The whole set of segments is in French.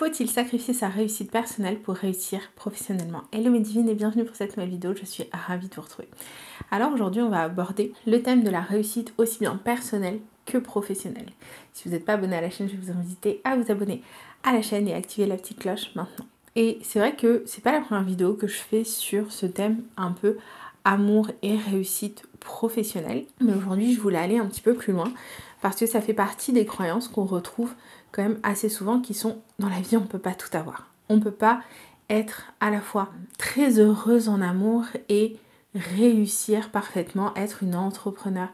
Faut-il sacrifier sa réussite personnelle pour réussir professionnellement? Hello mes divines et bienvenue pour cette nouvelle vidéo, je suis ravie de vous retrouver. Alors aujourd'hui on va aborder le thème de la réussite aussi bien personnelle que professionnelle. Si vous n'êtes pas abonné à la chaîne, je vais vous inviter à vous abonner à la chaîne et activer la petite cloche maintenant. Et c'est vrai que c'est pas la première vidéo que je fais sur ce thème un peu amour et réussite professionnelle. Mais aujourd'hui je voulais aller un petit peu plus loin parce que ça fait partie des croyances qu'on retrouve quand même assez souvent qui sont dans la vie on ne peut pas tout avoir. On ne peut pas être à la fois très heureuse en amour et réussir parfaitement, être une entrepreneur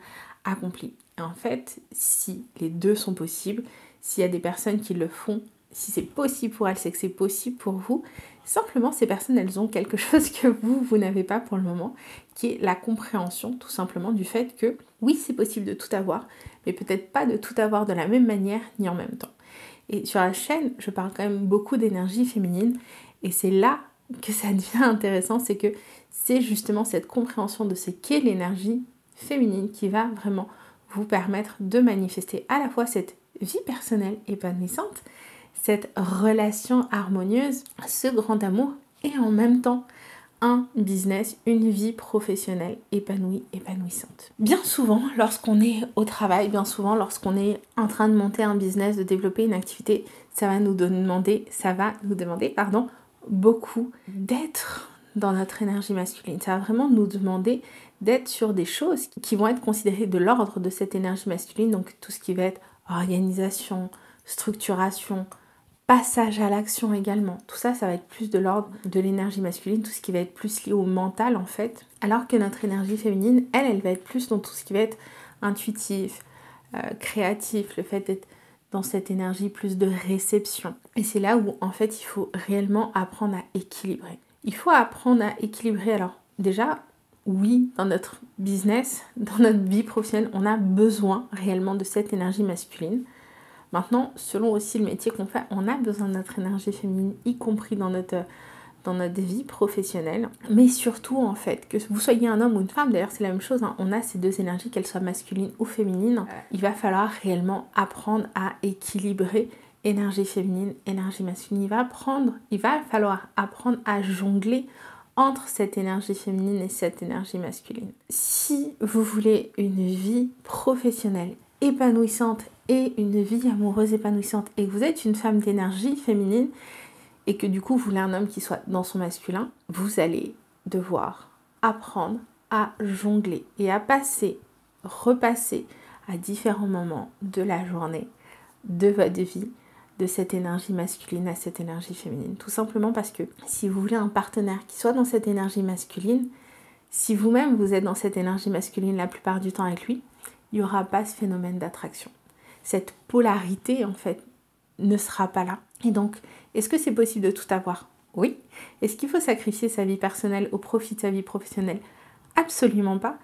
accomplie. Et en fait, si les deux sont possibles, s'il y a des personnes qui le font, si c'est possible pour elles, c'est que c'est possible pour vous. Simplement, ces personnes, elles ont quelque chose que vous n'avez pas pour le moment, qui est la compréhension tout simplement du fait que oui, c'est possible de tout avoir, mais peut-être pas de tout avoir de la même manière ni en même temps. Et sur la chaîne, je parle quand même beaucoup d'énergie féminine et c'est là que ça devient intéressant, c'est que c'est justement cette compréhension de ce qu'est l'énergie féminine qui va vraiment vous permettre de manifester à la fois cette vie personnelle épanouissante, cette relation harmonieuse, ce grand amour et en même temps un business, une vie professionnelle épanouie, épanouissante. Bien souvent, lorsqu'on est au travail, bien souvent, lorsqu'on est en train de monter un business, de développer une activité, ça va nous demander beaucoup d'être dans notre énergie masculine. Ça va vraiment nous demander d'être sur des choses qui vont être considérées de l'ordre de cette énergie masculine, donc tout ce qui va être organisation, structuration, passage à l'action également. Tout ça, ça va être plus de l'ordre de l'énergie masculine, tout ce qui va être plus lié au mental en fait. Alors que notre énergie féminine, elle va être plus dans tout ce qui va être intuitif, créatif, le fait d'être dans cette énergie plus de réception. Et c'est là où en fait il faut réellement apprendre à équilibrer. Il faut apprendre à équilibrer. Alors déjà, oui, dans notre business, dans notre vie professionnelle, on a besoin réellement de cette énergie masculine. Maintenant, selon aussi le métier qu'on fait, on a besoin de notre énergie féminine, y compris dans notre vie professionnelle. Mais surtout, en fait, que vous soyez un homme ou une femme, d'ailleurs c'est la même chose, hein, on a ces deux énergies, qu'elles soient masculines ou féminines. Il va falloir réellement apprendre à équilibrer énergie féminine, énergie masculine. Il va falloir apprendre à jongler entre cette énergie féminine et cette énergie masculine. Si vous voulez une vie professionnelle épanouissante et une vie amoureuse épanouissante et que vous êtes une femme d'énergie féminine et que du coup vous voulez un homme qui soit dans son masculin, vous allez devoir apprendre à jongler et à repasser à différents moments de la journée, de votre vie, de cette énergie masculine à cette énergie féminine. Tout simplement parce que si vous voulez un partenaire qui soit dans cette énergie masculine, si vous-même vous êtes dans cette énergie masculine la plupart du temps avec lui, il n'y aura pas ce phénomène d'attraction. Cette polarité, en fait, ne sera pas là. Et donc, est-ce que c'est possible de tout avoir? Oui. Est-ce qu'il faut sacrifier sa vie personnelle au profit de sa vie professionnelle? Absolument pas.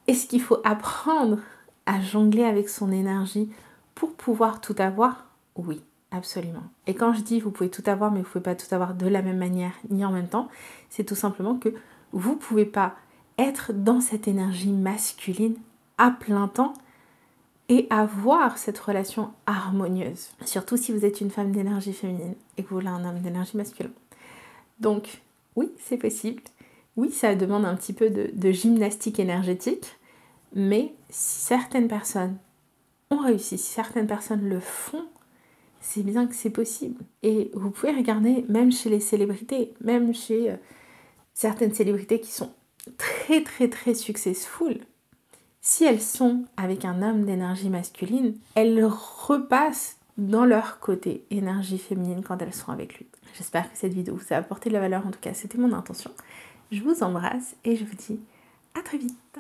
Est-ce qu'il faut apprendre à jongler avec son énergie pour pouvoir tout avoir? Oui, absolument. Et quand je dis vous pouvez tout avoir, mais vous ne pouvez pas tout avoir de la même manière ni en même temps, c'est tout simplement que vous ne pouvez pas être dans cette énergie masculine à plein temps et avoir cette relation harmonieuse. Surtout si vous êtes une femme d'énergie féminine et que vous voulez un homme d'énergie masculine. Donc, oui, c'est possible. Oui, ça demande un petit peu de gymnastique énergétique, mais si certaines personnes ont réussi, si certaines personnes le font, c'est bien que c'est possible. Et vous pouvez regarder même chez les célébrités, même chez certaines célébrités qui sont très très très successful. Si elles sont avec un homme d'énergie masculine, elles repassent dans leur côté énergie féminine quand elles sont avec lui. J'espère que cette vidéo vous a apporté de la valeur, en tout cas c'était mon intention. Je vous embrasse et je vous dis à très vite.